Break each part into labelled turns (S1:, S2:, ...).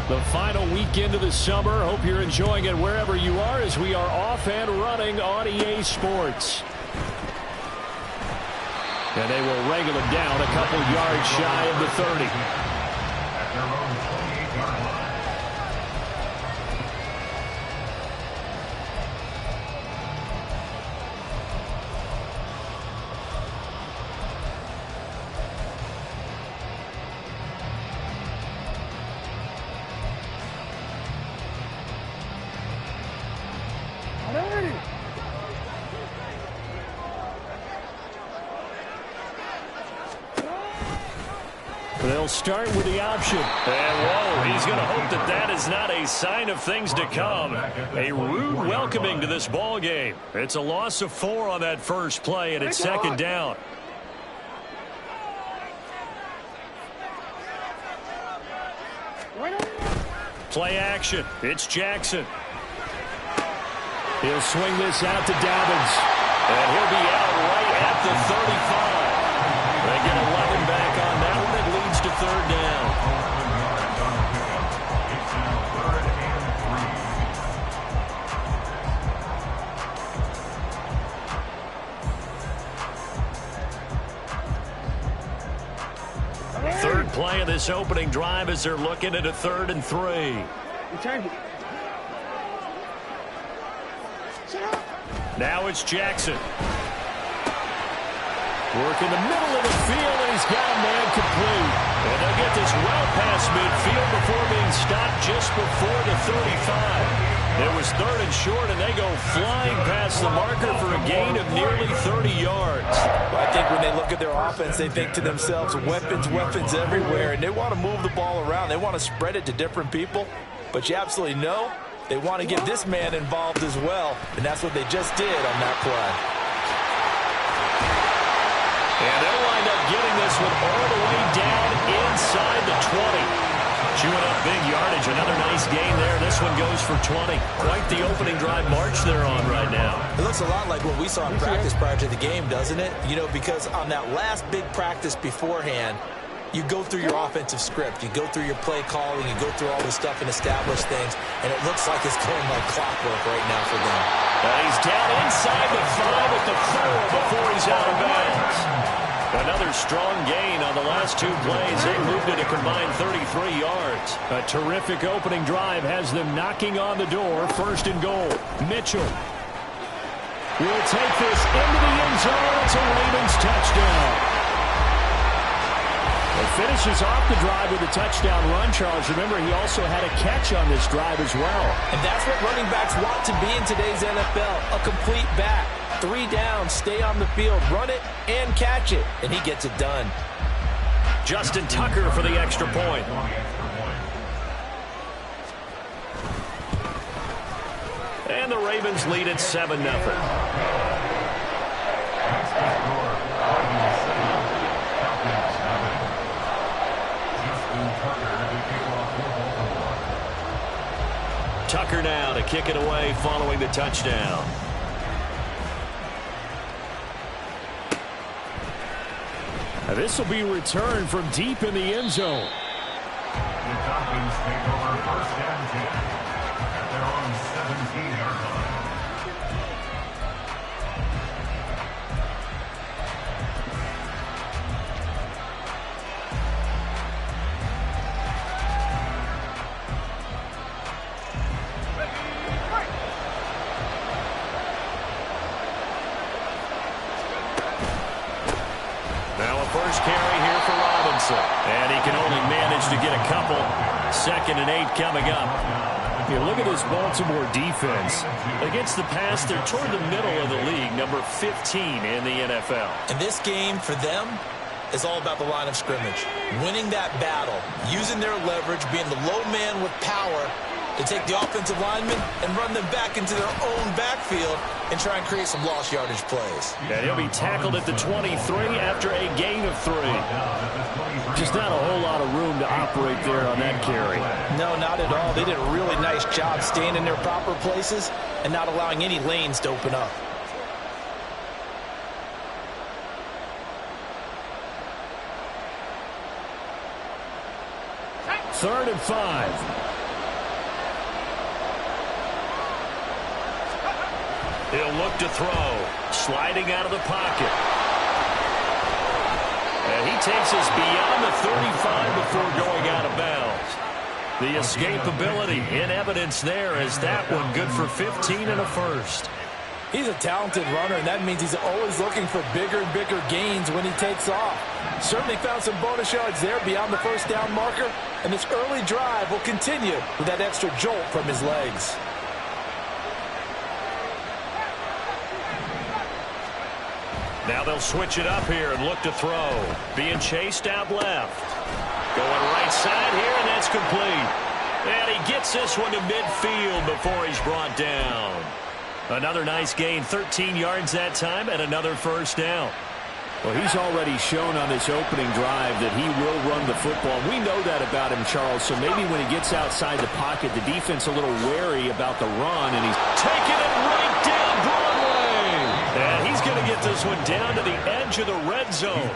S1: The final weekend of the summer. Hope you're enjoying it wherever you are as we are off and running on EA Sports. And they will wrangle him down a couple yards shy of the 30. They'll start with the option.
S2: And whoa, he's going to hope that that is not a sign of things to come. A rude welcoming to this ball game. It's a loss of 4 on that first play, and it's second down. Play action. It's Jackson.
S1: He'll swing this out to Dobbins.
S2: And he'll be out right at the 35. They get 11 back on that one. It leads to third down. Third play of this opening drive as they're looking at a 3rd and 3. Now it's Jackson. Work in the middle of the field, and he's got a man complete. And they'll get this well past midfield before being stopped just before the 35. It was 3rd and short, and they go flying past the marker for a gain of nearly 30 yards.
S3: Well, I think when they look at their offense, they think to themselves, weapons, weapons everywhere, and they want to move the ball around. They want to spread it to different people, but you absolutely know they want to get this man involved as well, and that's what they just did on that play.
S2: And they'll wind up getting this one all the way down inside the 20. Chewing up big yardage. Another nice gain there. This one goes for 20. Quite the opening drive march they're on right now.
S3: It looks a lot like what we saw in practice prior to the game, doesn't it? You know, because on that last big practice beforehand, you go through your offensive script. You go through your play calling. You go through all this stuff and establish things. And it looks like it's going like clockwork right now for them.
S2: He's down inside the 5 at the 4 before he's out of bounds. Another strong gain on the last 2 plays. They moved it a combined 33 yards.
S1: A terrific opening drive has them knocking on the door. 1st and goal. Mitchell will take this into the end zone. It's a Ravens touchdown. It finishes off the drive with a touchdown run, Charles. Remember, he also had a catch on this drive as well.
S3: And that's what running backs want to be in today's NFL, a complete back. 3 down, stay on the field, run it, and catch it. And he gets it done.
S2: Justin Tucker for the extra point. And the Ravens lead at 7-0. Tucker now to kick it away following the touchdown.
S1: Now this will be returned from deep in the end zone.
S4: The Falcons take over 1st and 10 at their own 17-yard line.
S2: First carry here for Robinson. And he can only manage to get a couple. 2nd and 8 coming up.
S1: You look at this Baltimore defense.
S2: Against the pass, they're toward the middle of the league, number 15 in the NFL.
S3: And this game for them is all about the line of scrimmage. Winning that battle, using their leverage, being the low man with power to take the offensive linemen and run them back into their own backfield and try and create some lost yardage plays.
S2: And he'll be tackled at the 23 after a gain of 3.
S1: Just not a whole lot of room to operate there on that carry.
S3: No, not at all. They did a really nice job staying in their proper places and not allowing any lanes to open up.
S1: 3rd and 5.
S2: He'll look to throw. Sliding out of the pocket. And he takes us beyond the 35 before going out of bounds. The escapability in evidence there as that one good for 15 and a first.
S3: He's a talented runner, and that means he's always looking for bigger and bigger gains when he takes off. Certainly found some bonus yards there beyond the first down marker, and this early drive will continue with that extra jolt from his legs.
S2: Now they'll switch it up here and look to throw. Being chased out left. Going right side here, and that's complete. And he gets this one to midfield before he's brought down. Another nice gain, 13 yards that time, and another first down.
S1: Well, he's already shown on this opening drive that he will run the football. We know that about him, Charles, so maybe when he gets outside the pocket, the defense a little wary about the run, and he's
S2: taking it right down Broadway. And he's going to get this one down to the edge of the red zone.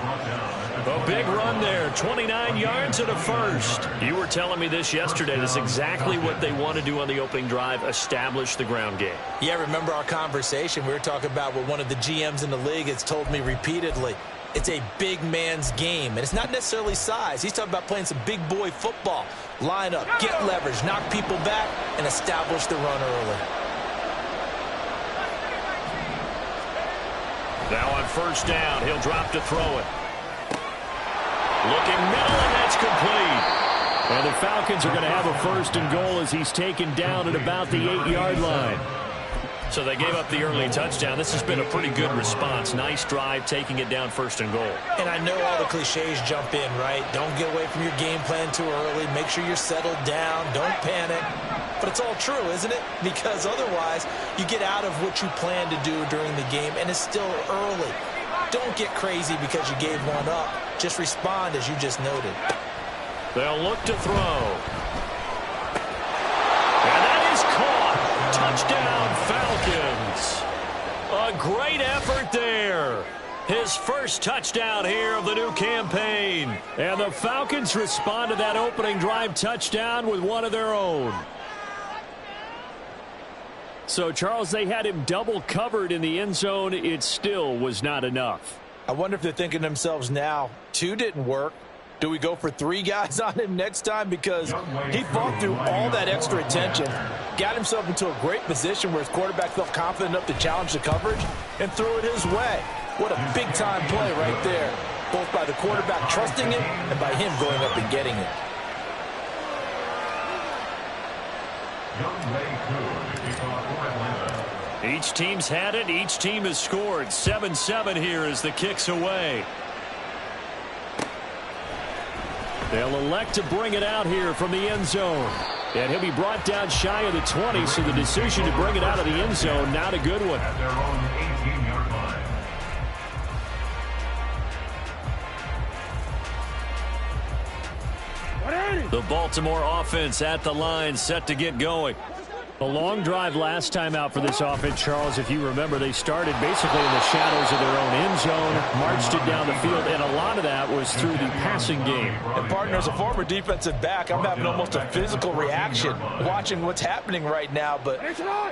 S2: A big run there, 29 yards and a first. You were telling me this yesterday. That's exactly what they want to do on the opening drive, establish the ground game.
S3: Yeah, remember our conversation. We were talking about what one of the GMs in the league has told me repeatedly. It's a big man's game, and it's not necessarily size. He's talking about playing some big boy football. Line up, get leverage, knock people back, and establish the run early.
S2: Now on first down, he'll drop to throw it. Looking middle, and that's complete.
S1: And the Falcons are going to have a 1st and goal as he's taken down at about the 8-yard line.
S2: So they gave up the early touchdown. This has been a pretty good response. Nice drive, taking it down 1st and goal.
S3: And I know all the cliches jump in, right? Don't get away from your game plan too early. Make sure you're settled down. Don't panic. But it's all true, isn't it? Because otherwise, you get out of what you plan to do during the game, and it's still early. Don't get crazy because you gave one up. Just respond as you just noted.
S2: They'll look to throw. And that is caught. Touchdown, Falcons. A great effort there. His first touchdown here of the new campaign.
S1: And the Falcons respond to that opening drive touchdown with one of their own. So, Charles, they had him double covered in the end zone. It still was not enough.
S3: I wonder if they're thinking to themselves now, 2 didn't work. Do we go for 3 guys on him next time? Because he fought through all that extra attention, got himself into a great position where his quarterback felt confident enough to challenge the coverage and threw it his way. What a big-time play right there, both by the quarterback trusting it and by him going up and getting it.
S2: Each team's had it. Each team has scored. 7-7 here as the kick's away.
S1: They'll elect to bring it out here from the end zone. And he'll be brought down shy of the 20, so the decision to bring it out of the end zone, not a good one.
S4: At their own 18-yard line.
S2: The Baltimore offense at the line, set to get going.
S1: A long drive last time out for this offense, Charles. If you remember, they started basically in the shadows of their own end zone, marched it down the field, and a lot of that was through the passing game.
S3: And, partner, as a former defensive back, I'm having almost a physical reaction watching what's happening right now. But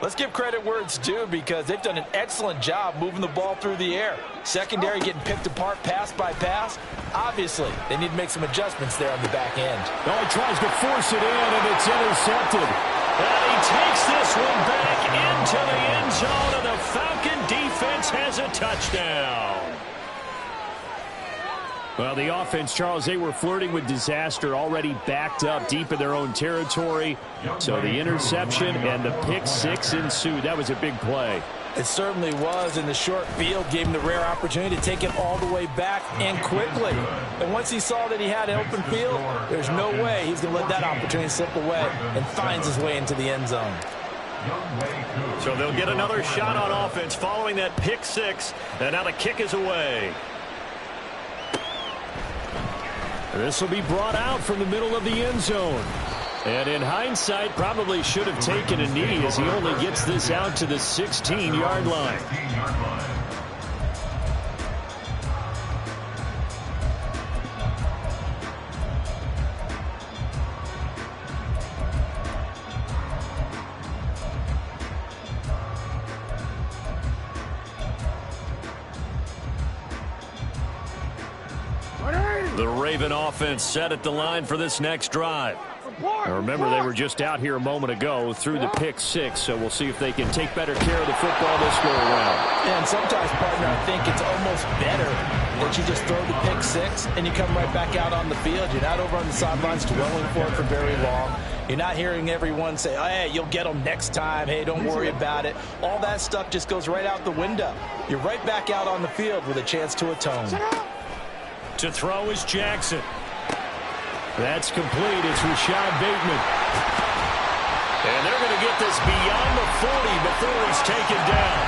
S3: let's give credit where it's due because they've done an excellent job moving the ball through the air. Secondary getting picked apart pass by pass. Obviously, they need to make some adjustments there on the back end.
S1: Oh, he tries to force it in, and it's intercepted.
S2: And he takes this one back into the end zone, and the Falcon defense has a touchdown.
S1: Well, the offense, Charles, they were flirting with disaster, already backed up deep in their own territory. So the interception and the pick six ensued. That was a big play.
S3: It certainly was, and the short field gave him the rare opportunity to take it all the way back and quickly. And once he saw that he had an open field, there's no way he's going to let that opportunity slip away, and finds his way into the end zone.
S2: So they'll get another shot on offense following that pick six, and now the kick is away.
S1: This will be brought out from the middle of the end zone. And in hindsight, probably should have taken a knee as he only gets this out to the 16-yard line.
S2: The Raven offense set at the line for this next drive.
S1: Now remember, they were just out here a moment ago through the pick six, so we'll see if they can take better care of the football this go around.
S3: And sometimes, partner, I think it's almost better that you just throw the pick six and you come right back out on the field. You're not over on the sidelines dwelling for it for very long. You're not hearing everyone say, oh, hey, you'll get them next time. Hey, don't worry about it. All that stuff just goes right out the window. You're right back out on the field with a chance to atone.
S2: To throw is Jackson.
S1: That's complete. It's Rashad Bateman.
S2: And they're going to get this beyond the 40 before he's taken down.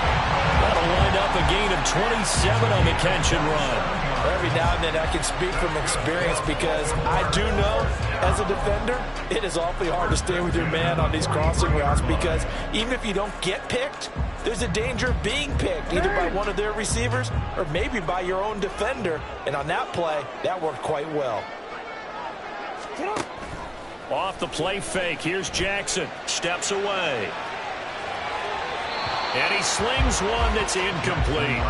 S2: That'll wind up a gain of 27 on the catch and run.
S3: Every now and then I can speak from experience because I do know as a defender it is awfully hard to stay with your man on these crossing routes because even if you don't get picked, there's a danger of being picked either by one of their receivers or maybe by your own defender. And on that play, that worked quite well.
S2: Off the play fake, here's Jackson. Steps away. And he slings one that's incomplete.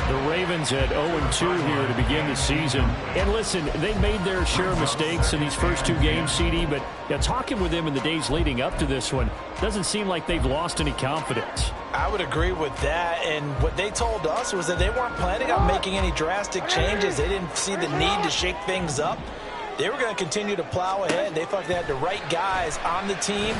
S1: The Ravens at 0-2 here to begin the season. And listen, they made their share of mistakes in these first two games, CD, but talking with them in the days leading up to this one, doesn't seem like they've lost any confidence.
S3: I would agree with that, and what they told us was that they weren't planning on making any drastic changes. They didn't see the need to shake things up. They were going to continue to plow ahead. They thought they had the right guys on the team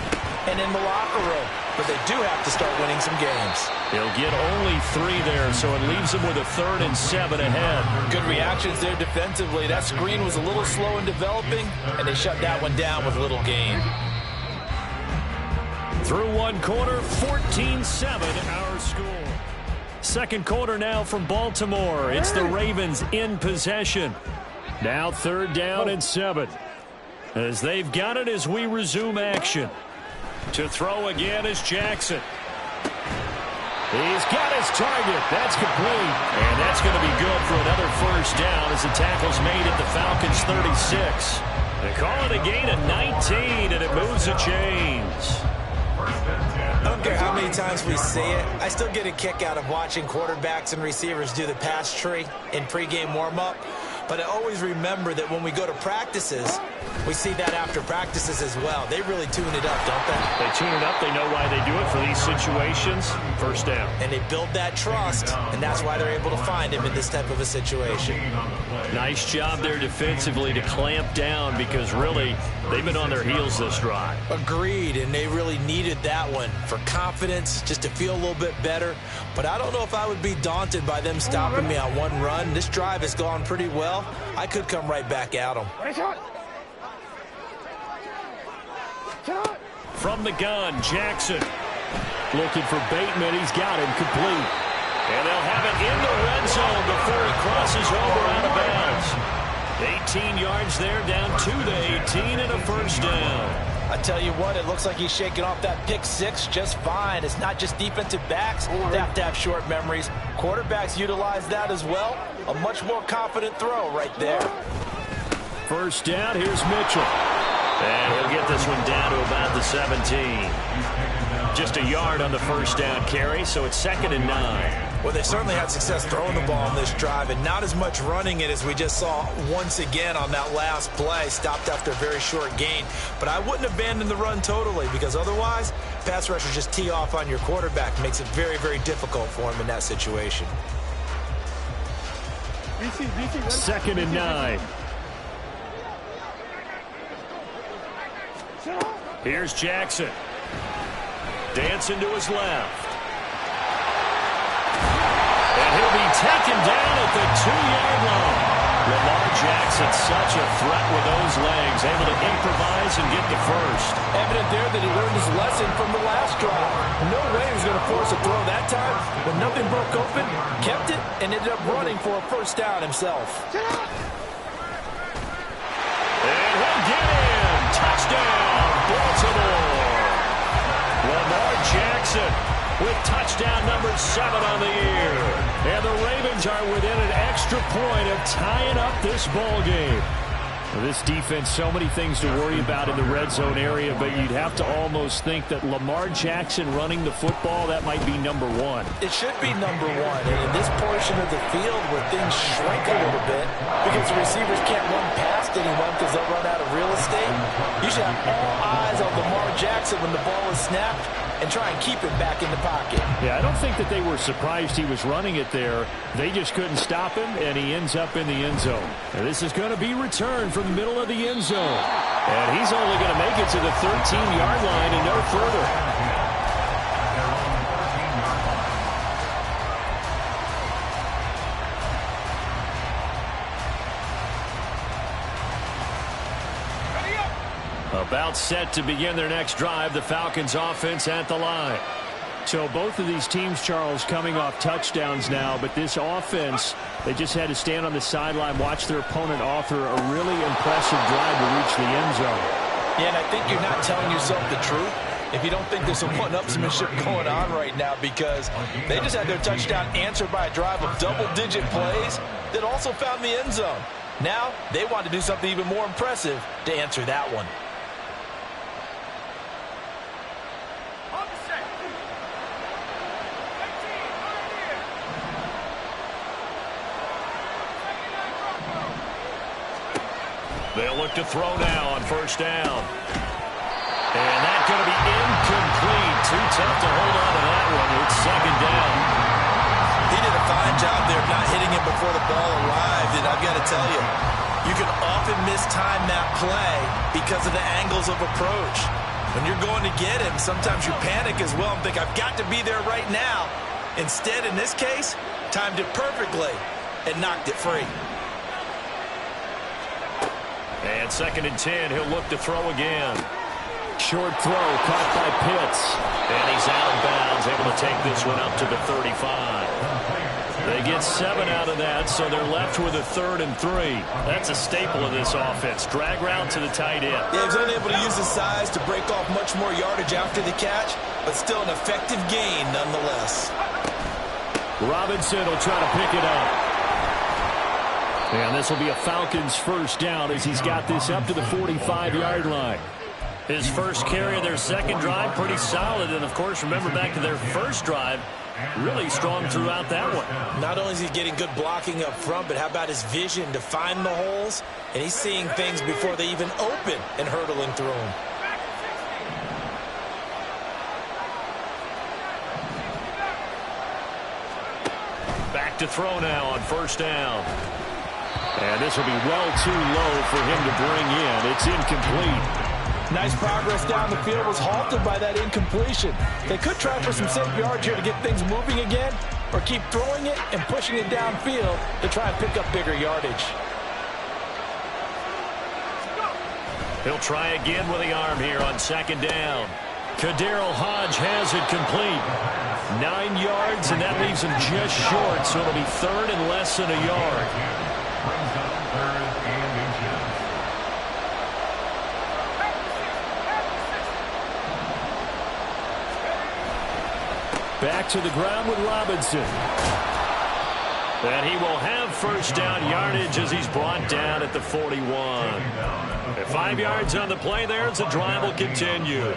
S3: and in the locker room. But they do have to start winning some games.
S2: They'll get only 3 there, so it leaves them with a 3rd and 7 ahead.
S3: Good reactions there defensively. That screen was a little slow in developing, and they shut that one down with little gain.
S2: Through one quarter, 14-7 our score.
S1: Second quarter now from Baltimore. It's the Ravens in possession. Now 3rd down and 7. As they've got it as we resume action.
S2: To throw again is Jackson.
S1: He's got his target. That's complete.
S2: And that's going to be good for another 1st down as the tackle's made at the Falcons 36. They call it a gain of 19, and it moves the chains.
S3: I don't care how many times we see it. I still get a kick out of watching quarterbacks and receivers do the pass tree in pregame warm-up. But I always remember that when we go to practices, we see that after practices as well. They really tune it up, don't they?
S2: They tune it up. They know why they do it for these situations. 1st down.
S3: And they build that trust, and that's why they're able to find him in this type of a situation.
S2: Nice job there defensively to clamp down because really they've been on their heels this drive.
S3: Agreed, and they really needed that one for confidence, just to feel a little bit better. But I don't know if I would be daunted by them stopping me on one run. This drive has gone pretty well. I could come right back at them.
S2: From the gun, Jackson.
S1: Looking for Bateman. He's got him complete.
S2: And they'll have it in the red zone before he crosses over out of bounds. 18 yards there, down to the 18 and a 1st down.
S3: I tell you what, it looks like he's shaking off that pick six just fine. It's not just defensive backs. They have to have short memories. Quarterbacks utilize that as well. A much more confident throw right there.
S1: 1st down, here's Mitchell.
S2: And he'll get this one down to about the 17. Just a yard on the 1st down carry, so it's 2nd and 9.
S3: Well, they certainly had success throwing the ball on this drive and not as much running it as we just saw once again on that last play. Stopped after a very short gain. But I wouldn't abandon the run totally because otherwise, pass rushers just tee off on your quarterback. Makes it very, very difficult for him in that situation.
S1: 2nd and 9.
S2: Here's Jackson. Dancing to his left. And he'll be taken down at the 2-yard line. Lamar Jackson, such a threat with those legs, able to improvise and get the 1st.
S3: Evident there that he learned his lesson from the last drive. No way he was going to force a throw that time. When nothing broke open, kept it, and ended up running for a 1st down himself.
S2: And he'll get in. Touchdown, Baltimore. Lamar Jackson with touchdown number 7 on the year.
S1: And the Ravens are within an extra point of tying up this ball game. Well, this defense, so many things to worry about in the red zone area, but you'd have to almost think that Lamar Jackson running the football, that might be number one.
S3: It should be number one. And in this portion of the field where things shrink a little bit because the receivers can't run past anyone because they'll run out of real estate, you should have all eyes on Lamar Jackson when the ball is snapped and try and keep him back in the pocket.
S1: Yeah, I don't think that they were surprised he was running it there. They just couldn't stop him, and he ends up in the end zone. And this is going to be returned from the middle of the end zone. And he's only going to make it to the 13-yard line and no further. About set to begin their next drive, the Falcons offense at the line. So both of these teams, Charles, coming off touchdowns now, but this offense, they just had to stand on the sideline, watch their opponent author a really impressive drive to reach the end zone.
S3: Yeah, and I think you're not telling yourself the truth if you don't think there's some one-upsmanship going on right now, because they just had their touchdown answered by a drive of double-digit plays that also found the end zone. Now they want to do something even more impressive to answer that one.
S2: They'll look to throw now on first down. And that's going to be incomplete. Too tough to hold on to that one. It's second down.
S3: He did a fine job there of not hitting him before the ball arrived. And I've got to tell you, you can often mistime that play because of the angles of approach. When you're going to get him, sometimes you panic as well and think, I've got to be there right now. Instead, in this case, timed it perfectly and knocked it free.
S2: And second and 10, he'll look to throw again.
S1: Short throw caught by Pitts.
S2: And he's out of bounds, able to take this one up to the 35. They get 7 out of that, so they're left with a 3rd and 3. That's a staple of this offense. Drag route to the tight end.
S3: Yeah, he's unable to use his size to break off much more yardage after the catch, but still an effective gain nonetheless.
S1: Robinson will try to pick it up. And this will be a Falcons first down as he's got this up to the 45-yard line.
S2: His first carry of their second drive, pretty solid. And, of course, remember back to their first drive, really strong throughout that one.
S3: Not only is he getting good blocking up front, but how about his vision to find the holes? And he's seeing things before they even open and hurtling through them.
S2: Back to throw now on first down.
S1: And this will be well too low for him to bring in. It's incomplete.
S3: Nice progress down the field was halted by that incompletion. They could try for some safe yards here to get things moving again, or keep throwing it and pushing it downfield to try and pick up bigger yardage.
S2: He'll try again with the arm here on second down. Kaderil Hodge has it complete. 9 yards, and that leaves him just short, so it'll be 3rd and less than a yard.
S4: Brings up 3rd and inches.
S1: Back to the ground with Robinson.
S2: And he will have first down yardage as he's brought down at the 41. At 5 yards on the play there as the drive will continue.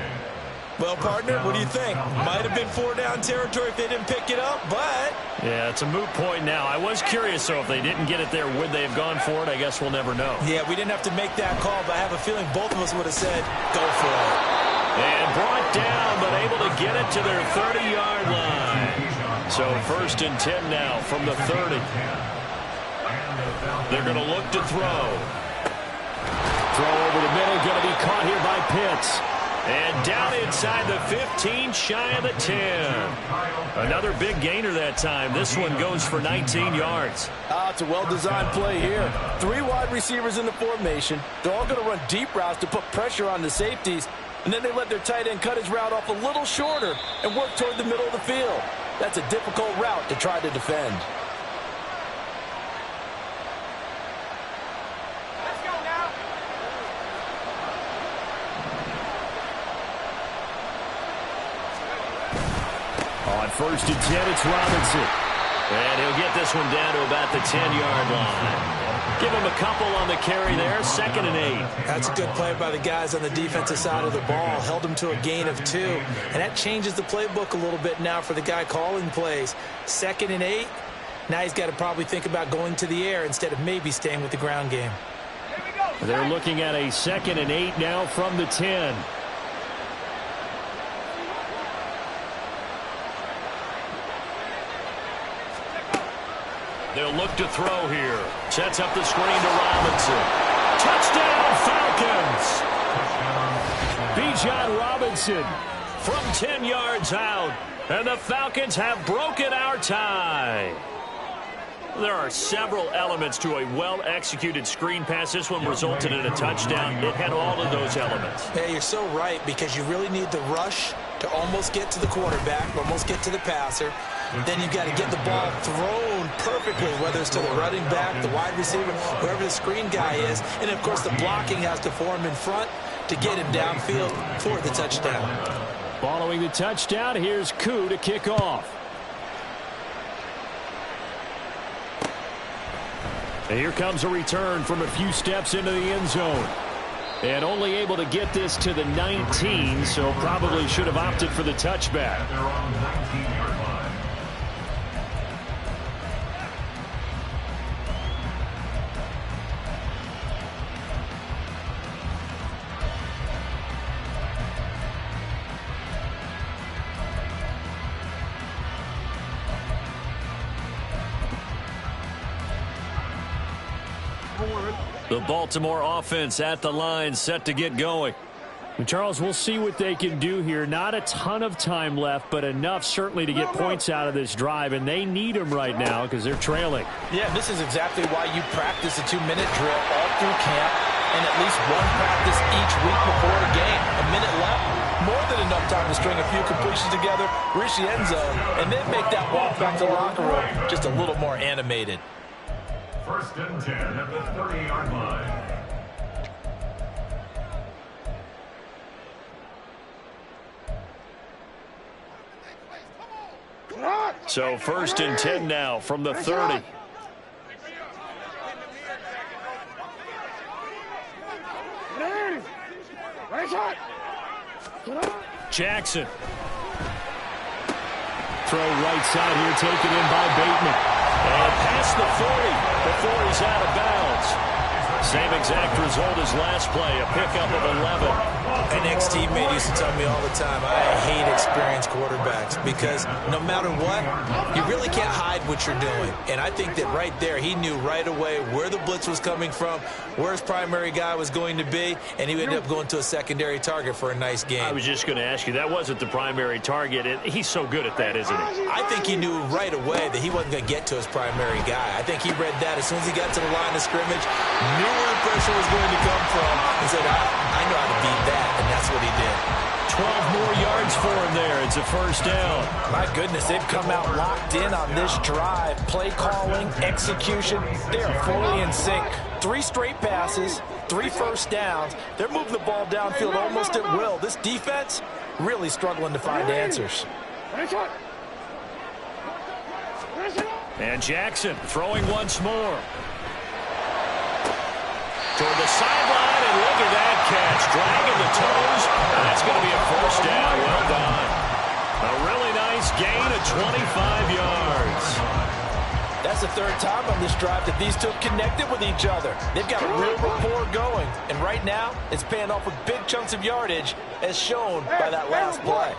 S3: Well, partner, what do you think? Might have been 4-down territory if they didn't pick it up, but...
S2: Yeah, it's a moot point now. I was curious, so if they didn't get it there, would they have gone for it? I guess we'll never know.
S3: Yeah, we didn't have to make that call, but I have a feeling both of us would have said, go for it.
S2: And brought down, but able to get it to their 30-yard line. So 1st and 10 now from the 30. They're going to look to throw.
S1: Throw over the middle, going to be caught here by Pitts.
S2: And down inside the 15, shy of the 10. Another big gainer that time. This one goes for 19 yards.
S3: It's a well-designed play here. 3 wide receivers in the formation. They're all going to run deep routes to put pressure on the safeties. And then they let their tight end cut his route off a little shorter and work toward the middle of the field. That's a difficult route to try to defend.
S1: On 1st and 10, it's Robinson.
S2: And he'll get this one down to about the 10-yard line. Give him a couple on the carry there. 2nd and 8.
S3: That's a good play by the guys on the defensive side of the ball. Held him to a gain of 2. And that changes the playbook a little bit now for the guy calling plays. 2nd and 8. Now he's got to probably think about going to the air instead of maybe staying with the ground game.
S1: They're looking at a 2nd and 8 now from the 10.
S2: They'll look to throw here. Sets up the screen to Robinson. Touchdown, Falcons!
S1: Bijan Robinson
S2: From 10 yards out. And the Falcons have broken our tie. There are several elements to a well-executed screen pass. This one resulted in a touchdown. It had all of those elements.
S3: Yeah, you're so right, because you really need the rush to almost get to the quarterback, almost get to the passer. Then you've got to get the ball thrown perfectly, whether it's to the running back, the wide receiver, whoever the screen guy is. And, of course, the blocking has to form in front to get him downfield for the touchdown.
S1: Following the touchdown, here's Koo to kick off. And here comes a return from a few steps into the end zone. And only able to get this to the 19, so probably should have opted for the touchback.
S4: They're on the 19-yard line.
S2: The Baltimore offense at the line, set to get going.
S1: And Charles, we'll see what they can do here. Not a ton of time left, but enough certainly to get points out of this drive, and they need them right now because they're trailing.
S3: Yeah, this is exactly why you practice a 2-minute drill all through camp and at least one practice each week before the game. A minute left, more than enough time to string a few completions together, reach the end zone, and then make that walk back to the locker room just a little more animated.
S4: 1st and 10 at the 30-yard line.
S2: So 1st and 10 now from the 30. Jackson.
S1: Throw right side here, taken in by Bateman.
S2: And past the 40 before he's out of bounds. Same exact result as last play, a pickup of 11.
S3: An ex-teammate used to tell me all the time, I hate experienced quarterbacks because no matter what, you really can't hide what you're doing. And I think that right there, he knew right away where the blitz was coming from, where his primary guy was going to be, and he ended up going to a secondary target for a nice game.
S2: I was just going to ask you, that wasn't the primary target. He's so good at that, isn't he?
S3: I think he knew right away that he wasn't going to get to his primary guy. I think he read that as soon as he got to the line of scrimmage, knew where the pressure was going to come from, and said, I know how to beat that, and that's what he did.
S2: 12 more yards for him there. It's a 1st down.
S3: My goodness, they've come out locked in on this drive. Play calling, execution, they are fully in sync. 3 straight passes, 3 first downs. They're moving the ball downfield almost at will. This defense really struggling to find answers.
S2: And Jackson throwing once more. Toward the sideline, and look at that catch. Dragging the toes, and that's going to be a 1st down. Well done. A really nice gain of 25 yards.
S3: That's the 3rd time on this drive that these two have connected with each other. They've got a real rapport going, and right now, it's paying off with big chunks of yardage, as shown by that last play.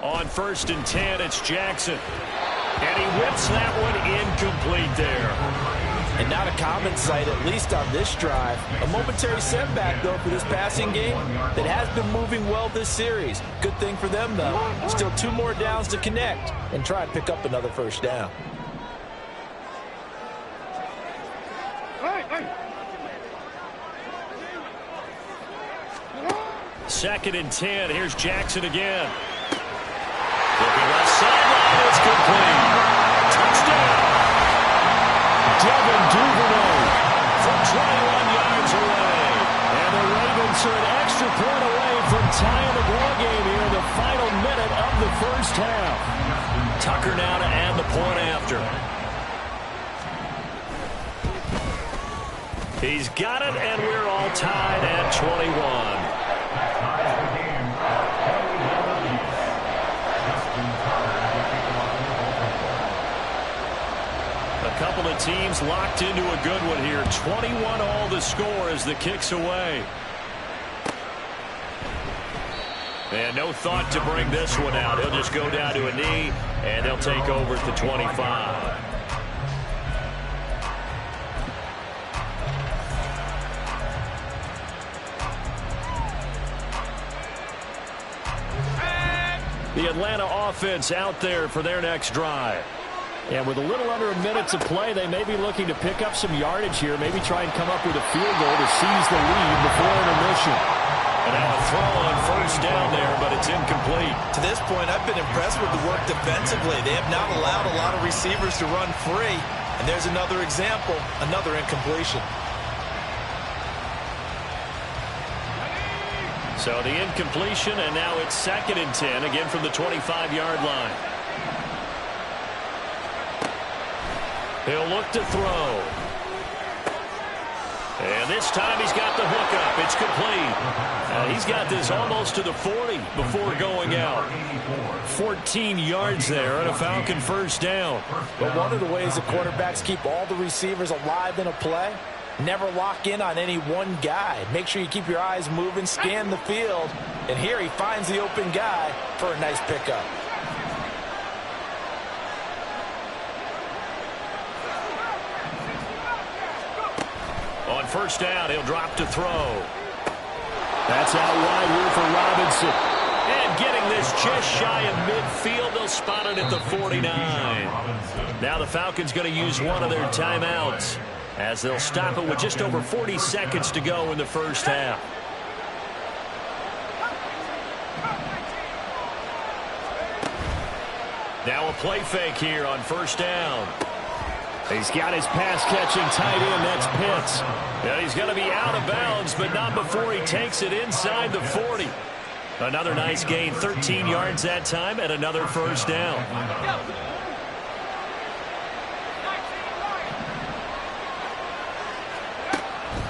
S2: On 1st and 10, it's Jackson. And he whips that one incomplete there.
S3: And not a common sight, at least on this drive. A momentary setback, though, for this passing game that has been moving well this series. Good thing for them, though. Still 2 more downs to connect and try and pick up another 1st down.
S2: Second and 10. Here's Jackson again. Looking left sideline. It's complete. Touchdown.
S1: Devin Duvernay
S2: From 21 yards away.
S1: And the Ravens are an extra point away from tying the ball game here in the final minute of the 1st half.
S2: Tucker now to add the point after. after. He's got it, and we're all tied at 21. A couple of teams locked into a good one here. 21 all the score as the kick's away. And no thought to bring this one out. He'll just go down to a knee, and they'll take over at the 25. The Atlanta offense out there for their next drive. And with a little under a minute to play, they may be looking to pick up some yardage here, maybe try and come up with a field goal to seize the lead before intermission. And now a throw on first down there, but it's incomplete.
S3: To this point, I've been impressed with the work defensively. They have not allowed a lot of receivers to run free. And there's another example, another incompletion.
S2: So the incompletion, and now it's 2nd and 10, again from the 25-yard line. He'll look to throw. And this time he's got the hook up. It's complete. He's got this almost to the 40 before going out. 14 yards there and a Falcon first down.
S3: But one of the ways the quarterbacks keep all the receivers alive in a play, never lock in on any one guy. Make sure you keep your eyes moving, scan the field. And here he finds the open guy for a nice pickup.
S2: On first down, he'll drop to throw. That's out wide here for Robinson. And getting this just shy of midfield, they'll spot it at the 49. Now the Falcons going to use one of their timeouts as they'll stop it with just over 40 seconds to go in the first half. Now a play fake here on first down. He's got his pass-catching tight end. That's Pitts. And he's going to be out of bounds, but not before he takes it inside the 40. Another nice gain, 13 yards that time, and another first down.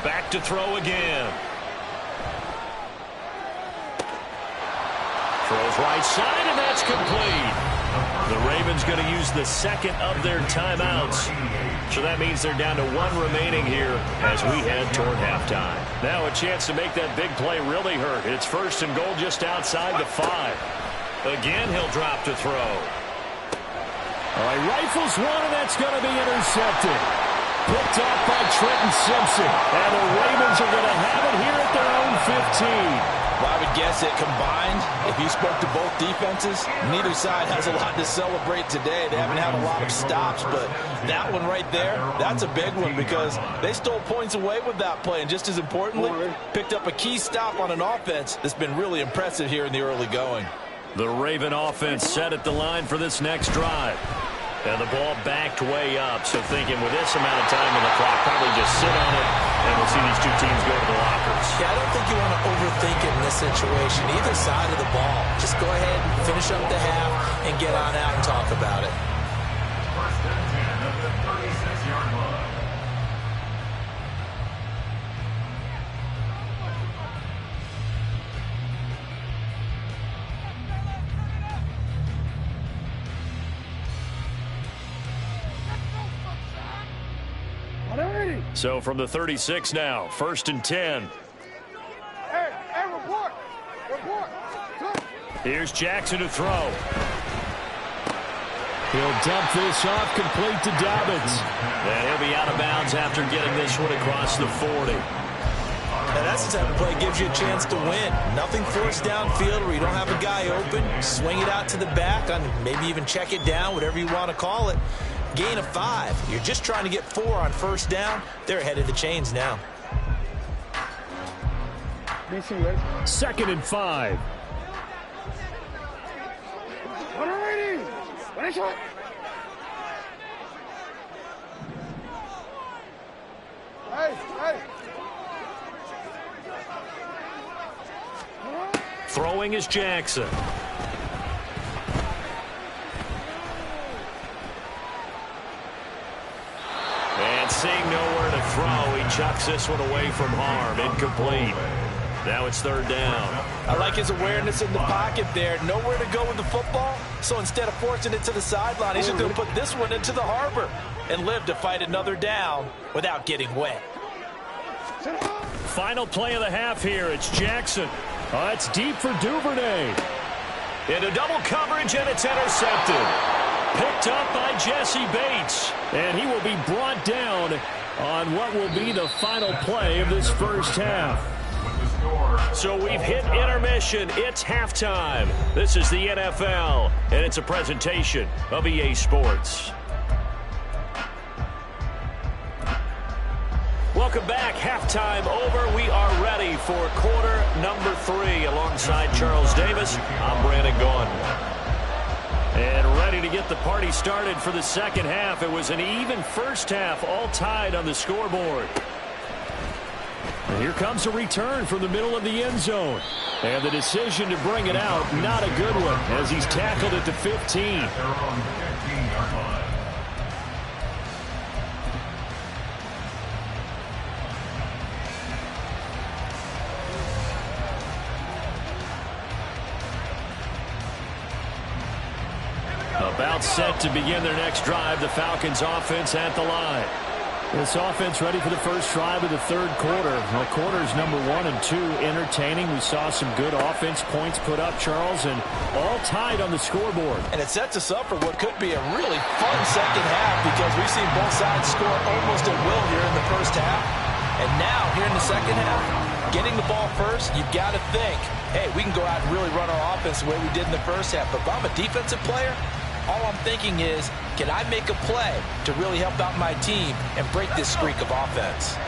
S2: Back to throw again. Throws right side, and that's complete. The Ravens going to use the second of their timeouts. So that means they're down to one remaining here as we head toward halftime. Now a chance to make that big play really hurt. It's 1st and goal just outside the 5. Again, he'll drop to throw. All right, rifles one, and that's going to be intercepted. Picked off by Trenton Simpson. And the Ravens are going to have it here at their own 15.
S3: Well, I would guess it combined, if you spoke to both defenses, neither side has a lot to celebrate today. They haven't had a lot of stops, but that one right there, that's a big one because they stole points away with that play. And just as importantly, picked up a key stop on an offense that's been really impressive here in the early going.
S2: The Raven offense set at the line for this next drive. And the ball backed way up, so thinking with this amount of time on the clock, probably just sit on it, and we'll see these two teams go to the lockers.
S3: Yeah, I don't think you want to overthink it in this situation. Either side of the ball. Just go ahead and finish up the half and get on out and talk about it.
S4: 1st and 10 at the 36-yard line.
S2: So from the 36 now, 1st and 10.
S5: Hey, report.
S2: Here's Jackson to throw.
S1: He'll dump this off, complete to Dobbins.
S2: And he'll be out of bounds after getting this one across the 40.
S3: Now that's the type of play that gives you a chance to win. Nothing forced downfield where you don't have a guy open. Swing it out to the back, on maybe even check it down, whatever you want to call it. Gain of 5. You're just trying to get 4 on first down. They're ahead of the chains now.
S1: 2nd and 5.
S2: Throwing is Jackson. seeing nowhere to throw, he chucks this one away from harm. Incomplete. Now it's third down.
S3: I like his awareness in the pocket there. Nowhere to go with the football. So instead of forcing it to the sideline, he's just going to put this one into the harbor and live to fight another down without getting wet.
S1: Final play of the half here. It's Jackson. It's deep for Duvernay.
S2: Into double coverage, and it's intercepted.
S1: Picked up by Jesse Bates. And he will be brought down on what will be the final play of this first half.
S2: So we've hit intermission. It's halftime. This is the NFL, and it's a presentation of EA Sports. Welcome back. Halftime over. We are ready for quarter number 3. Alongside Charles Davis, I'm Brandon Gaughan.
S1: And ready to get the party started for the second half. It was an even first half, all tied on the scoreboard. And here comes a return from the middle of the end zone. And the decision to bring it out, not a good one, as he's tackled at the 15. About set to begin their next drive, the Falcons offense at the line. This offense ready for the first drive of the third quarter. The quarters number 1 and 2 entertaining. We saw some good offense points put up, Charles, and all tied on the scoreboard.
S3: And it sets us up for what could be a really fun second half because we've seen both sides score almost at will here in the first half. And now, here in the second half, getting the ball first, you've got to think, hey, we can go out and really run our offense the way we did in the first half. But if I'm a defensive player, all I'm thinking is, can I make a play to really help out my team and break this streak of offense?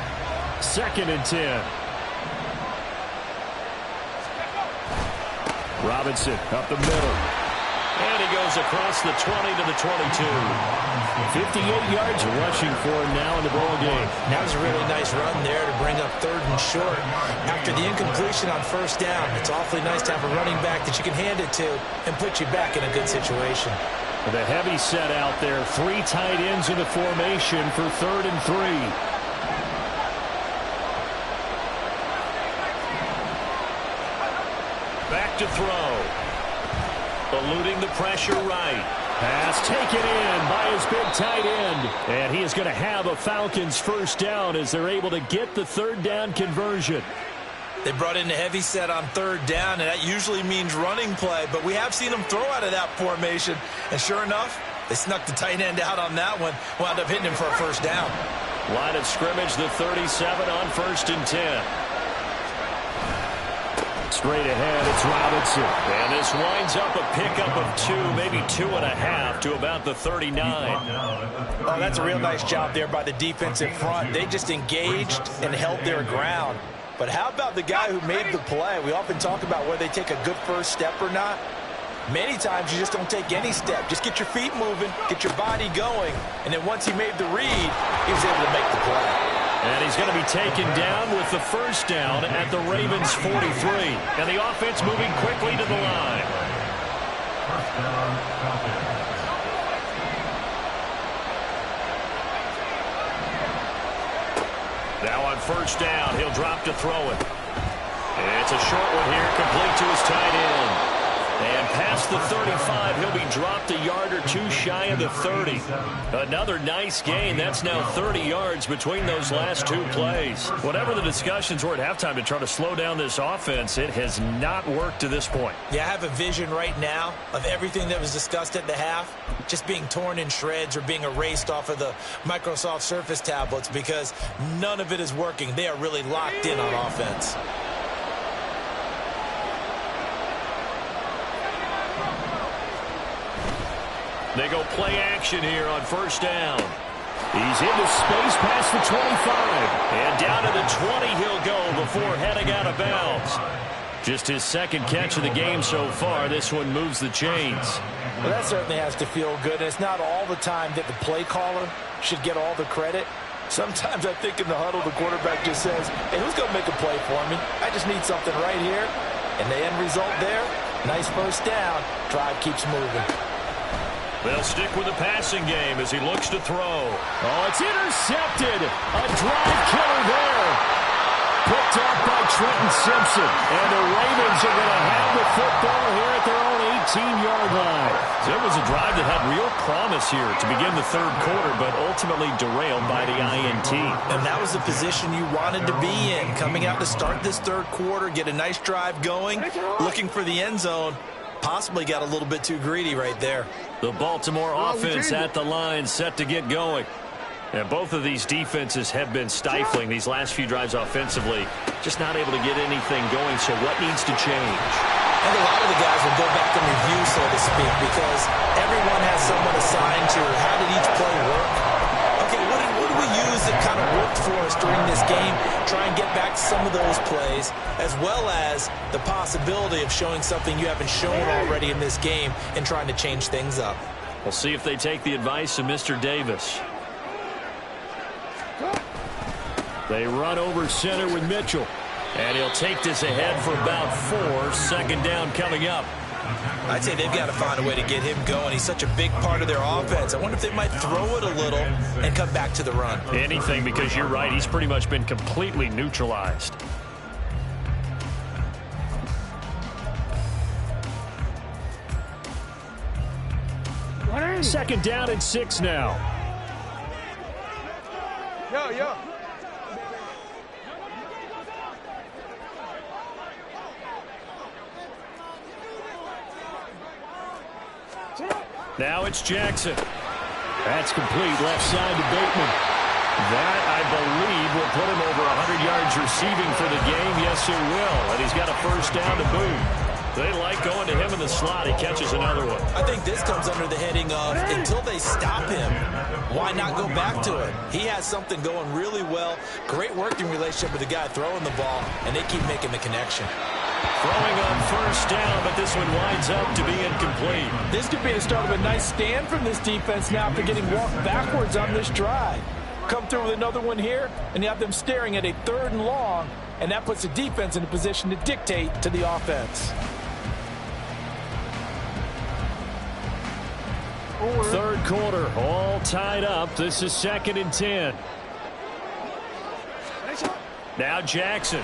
S1: 2nd and 10. Robinson up the middle.
S2: And he goes across the 20 to the 22.
S1: 58 yards rushing for him now in the ball game.
S3: That was a really nice run there to bring up 3rd and short. After the incompletion on first down, it's awfully nice to have a running back that you can hand it to and put you back in a good situation.
S1: The heavy set out there. 3 tight ends in the formation for 3rd and 3.
S2: Back to throw. Eluding the pressure right.
S1: Pass taken in by his big tight end. And he is going to have a Falcons first down as they're able to get the 3rd down conversion.
S3: They brought in the heavy set on 3rd down, and that usually means running play. But we have seen them throw out of that formation. And sure enough, they snuck the tight end out on that one. Wound up hitting him for a first down.
S2: Line of scrimmage, the 37 on 1st and 10.
S1: Straight ahead, it's Robinson.
S2: And this winds up a pickup of 2, maybe 2.5 to about the 39.
S3: Oh, that's a real nice job there by the defense in front. They just engaged and held their ground. But how about the guy who made the play? We often talk about whether they take a good first step or not. Many times you just don't take any step. Just get your feet moving, get your body going. And then once he made the read, he was able to make the play.
S1: And he's going to be taken down with the first down at the Ravens 43. And the offense moving quickly to the line.
S4: First down, Falcons.
S2: Now on first down, he'll drop to throw it. And it's a short one here, complete to his tight end. And past the 35, he'll be dropped a yard or 2 shy of the 30. Another nice gain. That's now 30 yards between those last 2 plays. Whatever the discussions were at halftime to try to slow down this offense, it has not worked to this point.
S3: Yeah, I have a vision right now of everything that was discussed at the half just being torn in shreds or being erased off of the Microsoft Surface tablets because none of it is working. They are really locked in on offense.
S2: They go play action here on first down.
S1: He's into space past the 25.
S2: And down to the 20 he'll go before heading out of bounds.
S1: Just his 2nd catch of the game so far. This one moves the chains.
S3: Well, that certainly has to feel good. It's not all the time that the play caller should get all the credit. Sometimes I think in the huddle, the quarterback just says, hey, who's going to make a play for me? I just need something right here. And the end result there, nice first down. Drive keeps moving.
S2: They'll stick with the passing game as he looks to throw.
S1: Oh, it's intercepted. A drive killer there. Picked up by Trenton Simpson. And the Ravens are going to have the football here at their own 18-yard line.
S2: So it was a drive that had real promise here to begin the third quarter, but ultimately derailed by the INT.
S3: And that was the position you wanted to be in. Coming out to start this third quarter, get a nice drive going, looking for the end zone. Possibly got a little bit too greedy right there.
S2: The Baltimore offense at the line, set to get going. And both of these defenses have been stifling these last few drives offensively. Just not able to get anything going, so what needs to change?
S3: I think a lot of the guys will go back and review, so to speak, because everyone has someone assigned to how did each play work. Okay, what did we use that kind of worked for us during this game? Try and get back some of those plays, as well as the possibility of showing something you haven't shown already in this game and trying to change things up.
S2: We'll see if they take the advice of Mr. Davis.
S1: They run over center with Mitchell.
S2: And he'll take this ahead for about 4. Second down coming up.
S3: I'd say they've got to find a way to get him going. He's such a big part of their offense. I wonder if they might throw it a little and come back to the run.
S1: Anything, because you're right. He's pretty much been completely neutralized. Second down and 6 now.
S5: Yo.
S1: Now it's Jackson. That's complete, left side to Bateman. That, I believe, will put him over 100 yards receiving for the game. Yes, it will. And he's got a first down to boot.
S2: They like going to him in the slot. He catches another one.
S3: I think this comes under the heading of, until they stop him, why not go back to it? He has something going really well. Great working relationship with the guy throwing the ball, and they keep making the connection.
S2: Throwing on first down, but this one winds up to be incomplete.
S6: This could be the start of a nice stand from this defense now after getting walked backwards on this drive. Come through with another one here, and you have them staring at a 3rd and long, and that puts the defense in a position to dictate to the offense.
S1: Third quarter, all tied up. This is 2nd and 10. Now Jackson.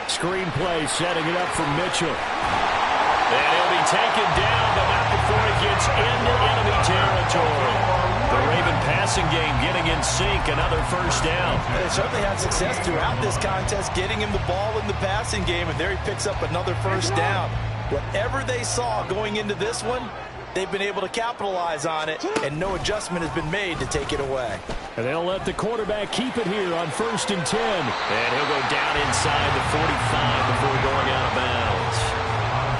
S1: Screen play, setting it up for Mitchell.
S2: And he'll be taken down, but not before he gets into enemy territory. The Raven passing game getting in sync, another first down.
S3: They certainly had success throughout this contest, getting him the ball in the passing game, and there he picks up another first down. Whatever they saw going into this one, they've been able to capitalize on it, and no adjustment has been made to take it away.
S1: And they'll let the quarterback keep it here on 1st and 10.
S2: And he'll go down inside the 45 before going out of bounds.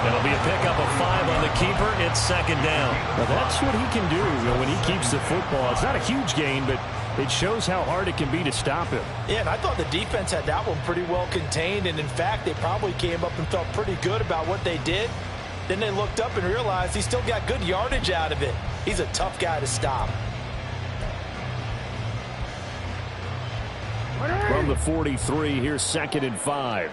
S2: It'll be a pickup of 5 on the keeper. It's 2nd down.
S1: Now that's what he can do when he keeps the football. It's not a huge gain, but it shows how hard it can be to stop him.
S6: Yeah, and I thought the defense had that one pretty well contained, and in fact, they probably came up and felt pretty good about what they did. Then they looked up and realized he still got good yardage out of it. He's a tough guy to stop.
S1: From the 43, here's 2nd and 5.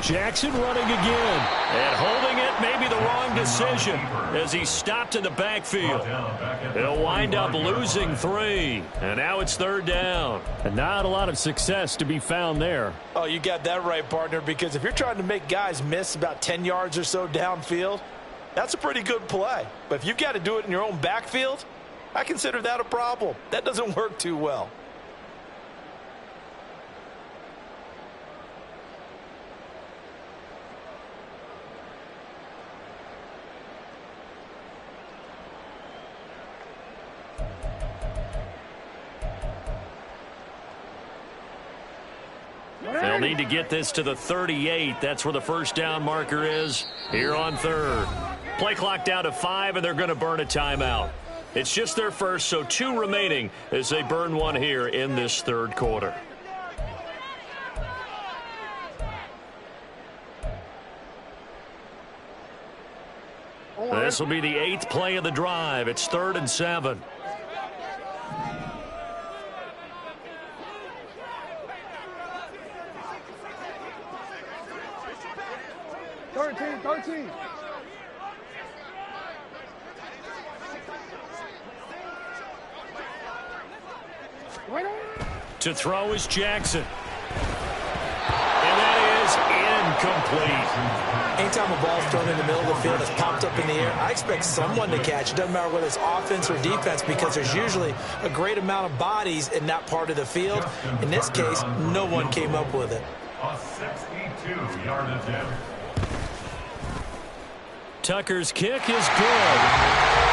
S1: Jackson running again.
S2: And holding it may be the wrong decision as he stopped in the backfield. He'll wind up losing 3. And now it's 3rd down.
S1: And not a lot of success to be found there.
S6: Oh, you got that right, partner, because if you're trying to make guys miss about 10 yards or so downfield, that's a pretty good play. But if you've got to do it in your own backfield, I consider that a problem. That doesn't work too well.
S2: They'll need to get this to the 38. That's where the first down marker is here on 3rd. Play clock down to 5, and they're going to burn a timeout. It's just their first, so 2 remaining as they burn one here in this 3rd quarter. This will be the 8th play of the drive. It's 3rd and 7.
S5: 13.
S1: To throw is Jackson. And that is incomplete.
S3: Anytime a ball's thrown in the middle of the field, it's popped up in the air, I expect someone to catch. It doesn't matter whether it's offense or defense, because there's usually a great amount of bodies in that part of the field. In this case, no one came up with it.
S4: A 62-yard attempt.
S1: Tucker's kick is good.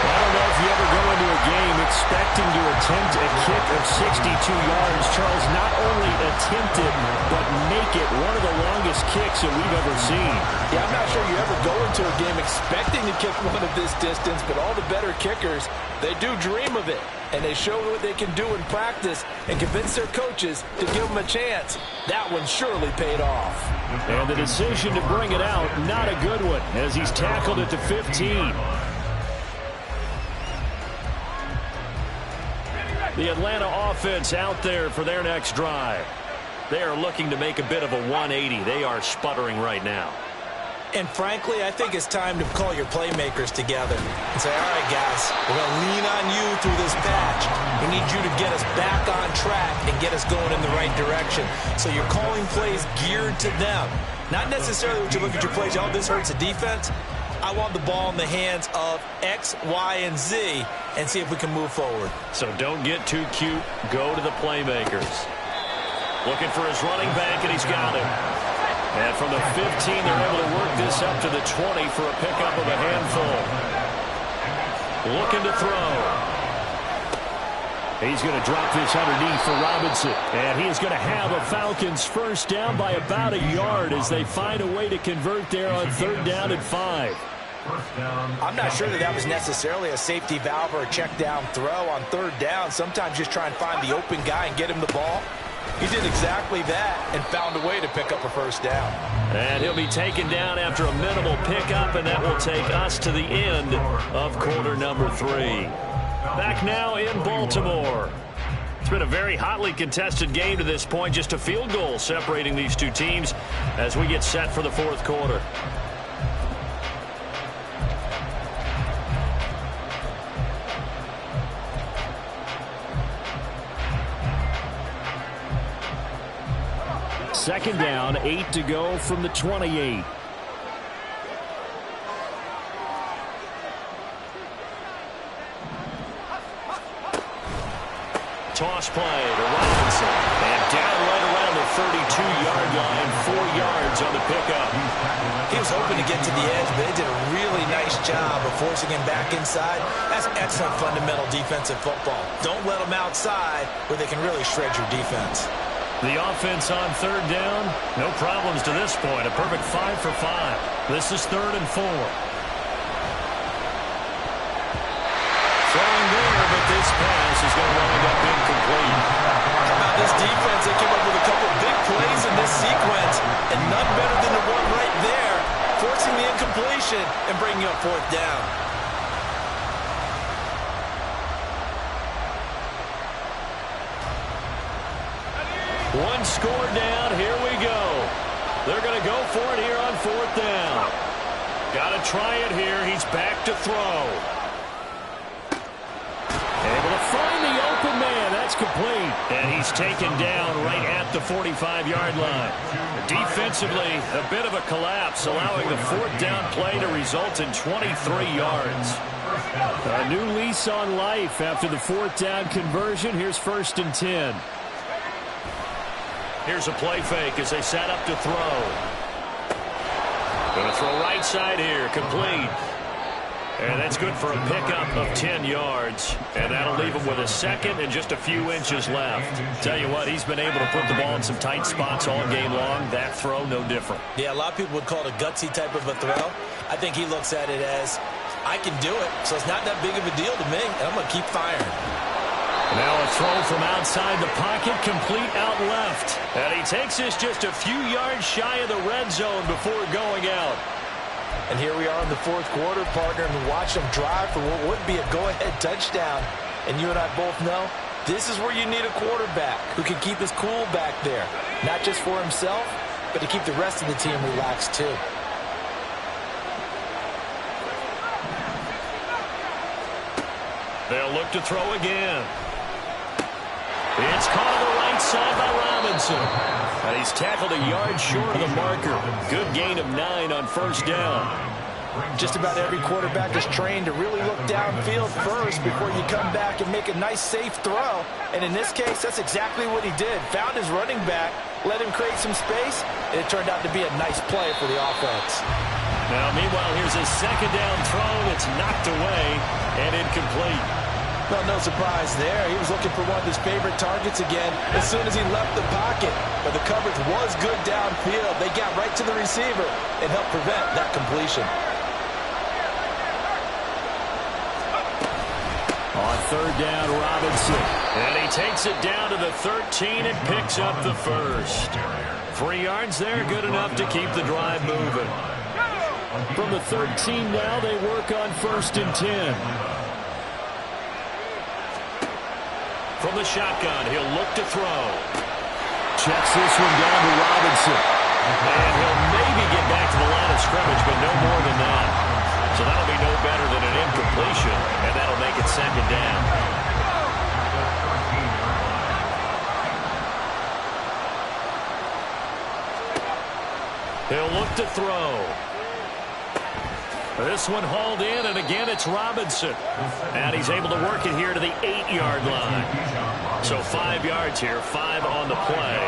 S1: I don't know if you ever go into a game expecting to attempt a kick of 62 yards. Charles, not only attempt it, but make it one of the longest kicks that we've ever seen.
S6: Yeah, I'm not sure you ever go into a game expecting to kick one of this distance, but all the better kickers, they do dream of it. And they show what they can do in practice and convince their coaches to give them a chance. That one surely paid off.
S1: And the decision to bring it out, not a good one, as he's tackled at the 15. The Atlanta offense out there for their next drive. They are looking to make a bit of a 180. They are sputtering right now.
S3: And frankly, I think it's time to call your playmakers together and say, all right, guys, we're going to lean on you through this patch. We need you to get us back on track and get us going in the right direction. So you're calling plays geared to them. Not necessarily what you look at your plays, oh, this hurts the defense. I want the ball in the hands of X, Y, and Z and see if we can move forward.
S1: So don't get too cute. Go to the playmakers. Looking for his running back, and he's got him. And from the 15, they're able to work this up to the 20 for a pickup of a handful. Looking to throw. He's going to drop this underneath for Robinson. And he is going to have a Falcons first down by about a yard as they find a way to convert there on 3rd down and 5.
S3: I'm not sure that was necessarily a safety valve or a check down throw on 3rd down. Sometimes just try and find the open guy and get him the ball. He did exactly that and found a way to pick up a first down.
S1: And he'll be taken down after a minimal pickup, and that will take us to the end of quarter number 3. Back now in Baltimore. It's been a very hotly contested game to this point. Just a field goal separating these two teams as we get set for the 4th quarter. Second down, 8 to go from the 28. Toss play to Robinson. And down right around the 32-yard line, 4 yards on the pickup.
S3: He was hoping to get to the edge, but they did a really nice job of forcing him back inside. That's excellent fundamental defensive football. Don't let them outside where they can really shred your defense.
S1: The offense on 3rd down, no problems to this point. A perfect 5 for 5. This is 3rd and 4. Throwing there, but this pass is going to wind up incomplete.
S3: How about this defense? They came up with a couple of big plays in this sequence, and none better than the one right there, forcing the incompletion and bringing up 4th down.
S1: One score down. Here we go. They're going to go for it here on 4th down. Got to try it here. He's back to throw. Able to find the open man. That's complete. And he's taken down right at the 45-yard line. Defensively, a bit of a collapse, allowing the 4th down play to result in 23 yards. A new lease on life after the 4th down conversion. Here's 1st and 10. Here's a play fake as they set up to throw. Going to throw right side here, complete. And that's good for a pickup of 10 yards. And that'll leave him with a 2nd and just a few inches left. Tell you what, he's been able to put the ball in some tight spots all game long. That throw, no different.
S3: Yeah, a lot of people would call it a gutsy type of a throw. I think he looks at it as, I can do it, so it's not that big of a deal to me, and I'm going to keep firing.
S1: Now a throw from outside the pocket, complete out left. And he takes this just a few yards shy of the red zone before going out.
S3: And here we are in the 4th quarter, partner, and watch them drive for what would be a go-ahead touchdown. And you and I both know this is where you need a quarterback who can keep his cool back there. Not just for himself, but to keep the rest of the team relaxed too.
S2: They'll look to throw again. It's caught on the right side by Robinson. And he's tackled a yard short of the marker. Good gain of 9 on first down.
S6: Just about every quarterback is trained to really look downfield first before you come back and make a nice, safe throw. And in this case, that's exactly what he did. Found his running back, let him create some space, and it turned out to be a nice play for the offense.
S2: Now, meanwhile, here's a second down throw. It's knocked away and incomplete.
S6: Well, no surprise there. He was looking for one of his favorite targets again as soon as he left the pocket. But the coverage was good downfield. They got right to the receiver and helped prevent that completion.
S1: On third down, Robinson.
S2: And he takes it down to the 13 and picks up the first. 3 yards there, good enough to keep the drive moving.
S1: From the 13 now, they work on 1st and 10.
S2: From the shotgun, he'll look to throw.
S1: Checks this one down to Robinson.
S2: And he'll maybe get back to the line of scrimmage, but no more than that. So that'll be no better than an incompletion, and that'll make it second down. He'll look to throw. This one hauled in, and again it's Robinson. And he's able to work it here to the 8-yard line. So 5 yards here, 5 on the play.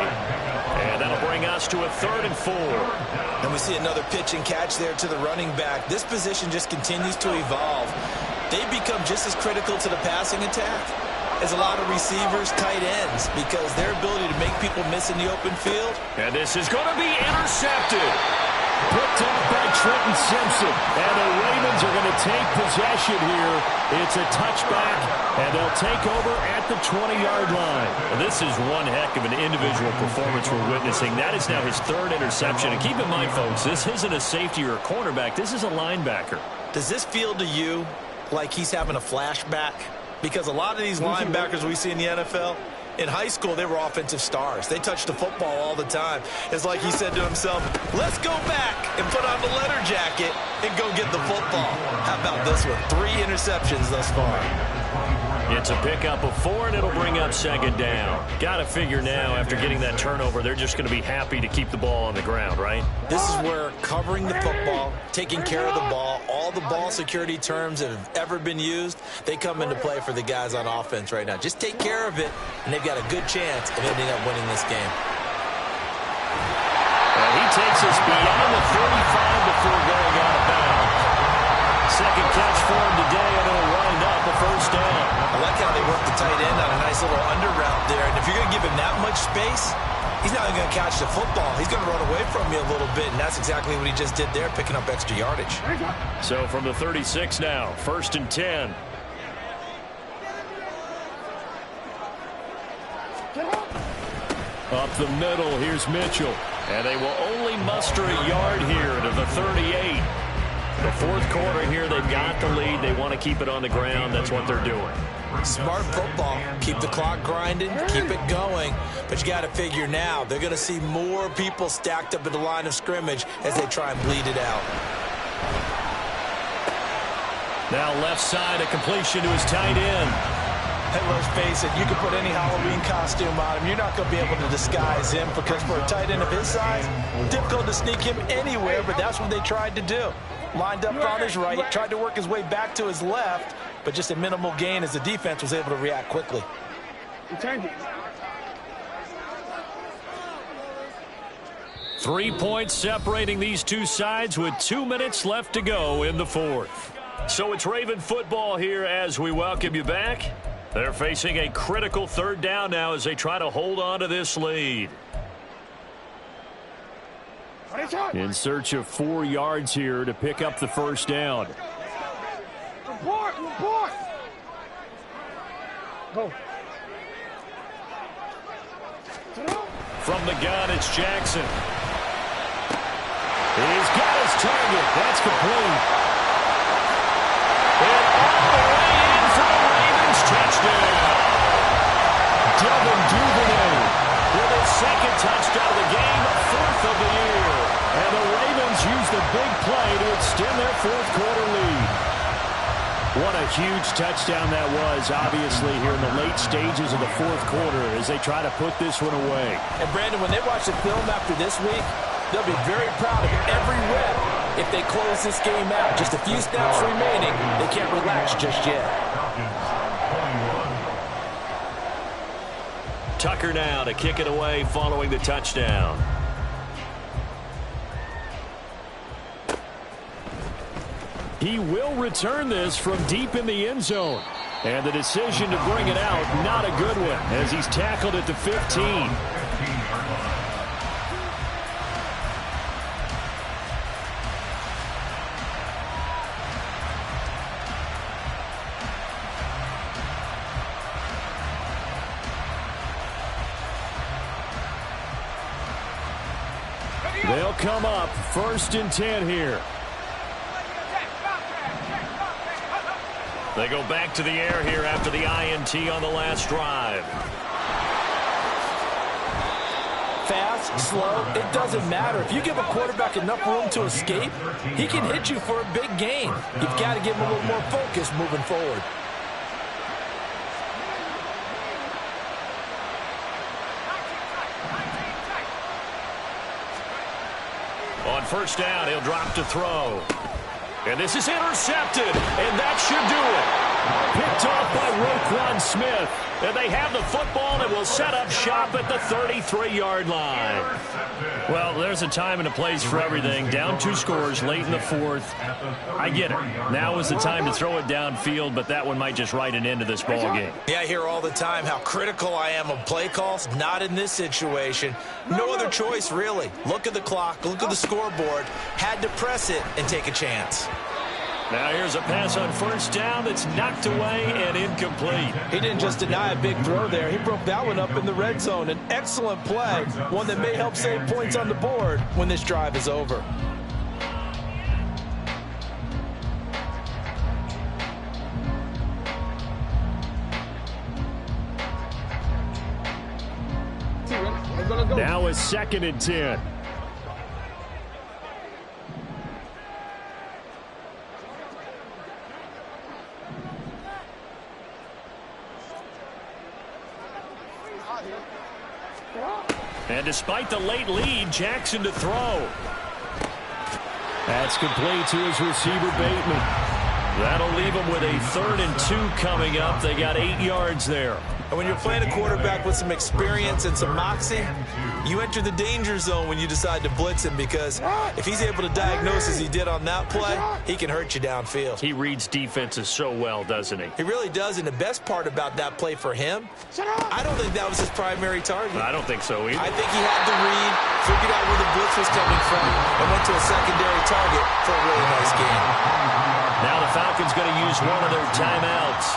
S2: And that'll bring us to a 3rd and 4.
S3: And we see another pitch and catch there to the running back. This position just continues to evolve. They become just as critical to the passing attack as a lot of receivers, tight ends, because their ability to make people miss in the open field.
S2: And this is going to be intercepted.
S1: Picked up by Trenton Simpson. And the Ravens are going to take possession here. It's a touchback, and they'll take over at the 20-yard line.
S2: Well, this is one heck of an individual performance we're witnessing. That is now his 3rd interception. And keep in mind, folks, this isn't a safety or a cornerback. This is a linebacker.
S3: Does this feel to you like he's having a flashback? Because a lot of these linebackers we see in the NFL, in high school, they were offensive stars. They touched the football all the time. It's like he said to himself, let's go back and put on the leather jacket and go get the football. How about this one? 3 interceptions thus far.
S2: It's a pickup of 4, and it'll bring up second down. Got to figure now, after getting that turnover, they're just going to be happy to keep the ball on the ground, right?
S3: This is where covering the football, taking care of the ball, all the ball security terms that have ever been used, they come into play for the guys on offense right now. Just take care of it, and they've got a good chance of ending up winning this game.
S2: And he takes us beyond the 35 before going out of bounds. Second catch for him today, and it'll wind up a first down.
S3: I like how they work the tight end on a nice little under route there. And if you're going to give him that much space, he's not going to catch the football. He's going to run away from you a little bit, and that's exactly what he just did there, picking up extra yardage.
S2: So from the 36 now, 1st and 10.
S1: Up the middle, here's Mitchell.
S2: And they will only muster a yard here to the 38. The 4th quarter here, they've got the lead. They want to keep it on the ground. That's what they're doing.
S3: Smart football. Keep the clock grinding, keep it going. But you got to figure now, they're going to see more people stacked up at the line of scrimmage as they try and bleed it out.
S2: Now left side, a completion to his tight end.
S6: Hey, let's face it, you can put any Halloween costume on him. You're not going to be able to disguise him because for a tight end of his size, difficult to sneak him anywhere, but that's what they tried to do. Lined up on his right, tried to work his way back to his left, but just a minimal gain as the defense was able to react quickly.
S2: 3 points separating these two sides with 2 minutes left to go in the 4th. So it's Raven football here as we welcome you back. They're facing a critical 3rd down now as they try to hold on to this lead.
S1: In search of 4 yards here to pick up the first down.
S5: Report! Go.
S2: From the gun, it's Jackson. He's got his target. That's complete. And all the way in for the Ravens touchdown.
S1: Devin Duvernay
S2: With his 2nd touchdown of the game, 4th of the year.
S1: And the Ravens use the big play to extend their 4th quarter lead. What a huge touchdown that was, obviously, here in the late stages of the fourth quarter as they try to put this one away.
S6: And, Brandon, when they watch the film after this week, they'll be very proud of every rep if they close this game out. Just a few snaps remaining. They can't relax just yet.
S2: Tucker now to kick it away following the touchdown.
S1: He will return this from deep in the end zone. And the decision to bring it out, not a good one, as he's tackled at the 15. They'll come up 1st and 10 here.
S2: They go back to the air here after the INT on the last drive.
S6: Fast, slow, it doesn't matter. If you give a quarterback enough room to escape, he can hit you for a big gain. You've got to give him a little more focus moving forward.
S2: On 1st down, he'll drop to throw. And this is intercepted, and that should do it.
S1: Picked off by Roquan Smith.
S2: And they have the football and will set up shop at the 33-yard line.
S1: Well, there's a time and a place for everything. Down 2 scores late in the fourth. I get it. Now is the time to throw it downfield, but that one might just write an end to this ball game.
S3: Yeah, I hear all the time how critical I am of play calls. Not in this situation. No other choice, really. Look at the clock. Look at the scoreboard. Had to press it and take a chance.
S2: Now here's a pass on 1st down that's knocked away and incomplete.
S6: He didn't just deny a big throw there. He broke that one up in the red zone. An excellent play, one that may help save points on the board when this drive is over.
S1: Now is 2nd and 10.
S2: And despite the late lead, Jackson to throw.
S1: That's complete to his receiver, Bateman.
S2: That'll leave him with a 3rd and 2 coming up. They got 8 yards there.
S3: And when you're playing a quarterback with some experience and some moxie, you enter the danger zone when you decide to blitz him, because if he's able to diagnose as he did on that play, he can hurt you downfield.
S2: He reads defenses so well, doesn't he?
S3: He really does, and the best part about that play for him, I don't think that was his primary target.
S2: I don't think so either.
S3: I think he had the read, figured out where the blitz was coming from, and went to a secondary target for a really nice game.
S2: Now the Falcons going to use one of their timeouts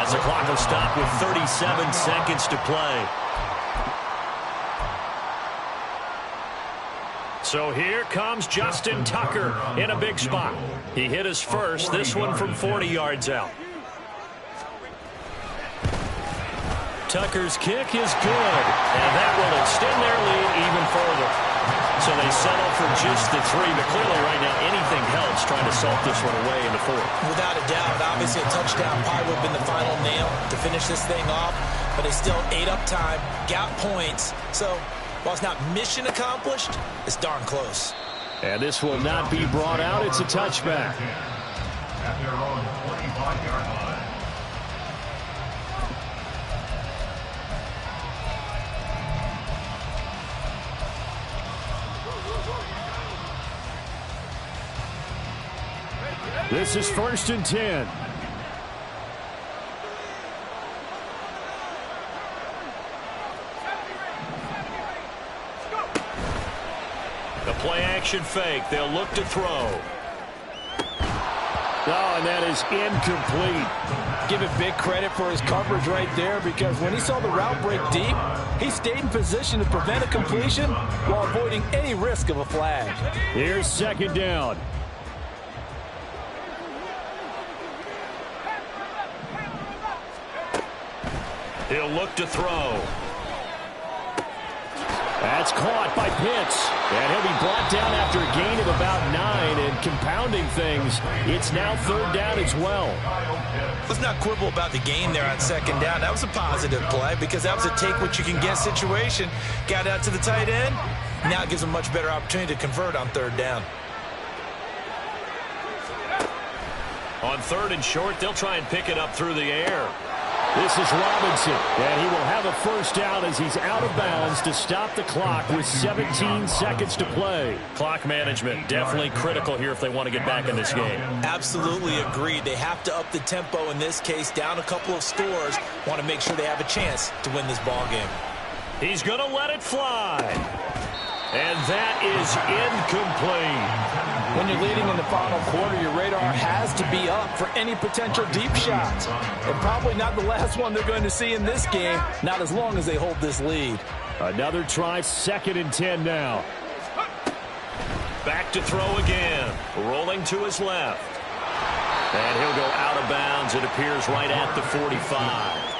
S2: as the clock will stop with 37 seconds to play. So here comes Justin Tucker in a big spot. He hit his first, this one from 40 yards out. Tucker's kick is good, and that will extend their lead even further. So they settle for just the 3, but clearly right now anything helps trying to salt this one away in the 4th.
S3: Without a doubt, obviously a touchdown probably would have been the final nail to finish this thing off, but they still ate up time, got points. So while it's not mission accomplished, it's darn close.
S1: And this will not be brought out. It's a touchback.
S4: At their own 45-yard line.
S1: This is 1st and 10.
S2: The play action fake. They'll look to throw.
S1: Oh, and that is incomplete.
S6: Give it big credit for his coverage right there, because when he saw the route break deep, he stayed in position to prevent a completion while avoiding any risk of a flag.
S1: Here's 2nd down.
S2: He'll look to throw.
S1: That's caught by Pitts. And he'll be brought down after a gain of about 9. And compounding things, it's now third down as well.
S3: Let's not quibble about the gain there on second down. That was a positive play because that was a take-what-you-can-get situation. Got out to the tight end. Now it gives them a much better opportunity to convert on third down.
S2: On third and short, they'll try and pick it up through the air.
S1: This is Robinson, and he will have a first down as he's out of bounds to stop the clock with 17 seconds to play.
S2: Clock management, definitely critical here if they want to get back in this game.
S3: Absolutely agreed. They have to up the tempo in this case, down a couple of scores. Want to make sure they have a chance to win this ball game.
S2: He's going to let it fly. And that is incomplete.
S6: When you're leading in the final quarter, your radar has to be up for any potential deep shots. And probably not the last one they're going to see in this game, not as long as they hold this lead.
S1: Another try, 2nd and 10 now.
S2: Back to throw again. Rolling to his left. And he'll go out of bounds, it appears, right at the 45.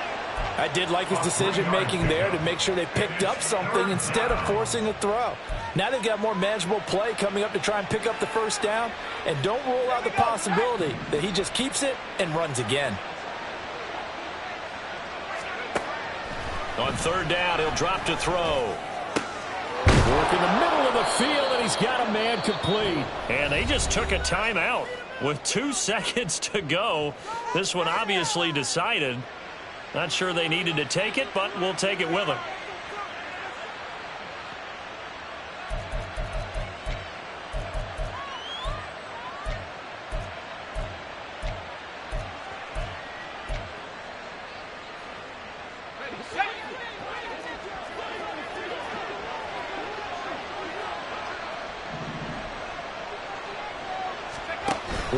S6: I did like his decision-making there to make sure they picked up something instead of forcing a throw. Now they've got more manageable play coming up to try and pick up the first down. And don't rule out the possibility that he just keeps it and runs again.
S2: On third down, he'll drop to throw.
S1: Work in the middle of the field, and he's got a man complete.
S2: And they just took a timeout with 2 seconds to go. This one obviously decided. Not sure they needed to take it, but we'll take it with them.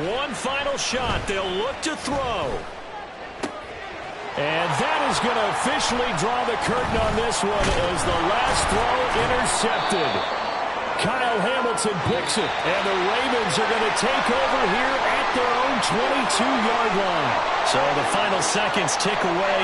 S2: One final shot. They'll look to throw.
S1: And that is going to officially draw the curtain on this one as the last throw intercepted. Kyle Hamilton picks it, and the Ravens are going to take over here at their own 22-yard line.
S2: So the final seconds tick away.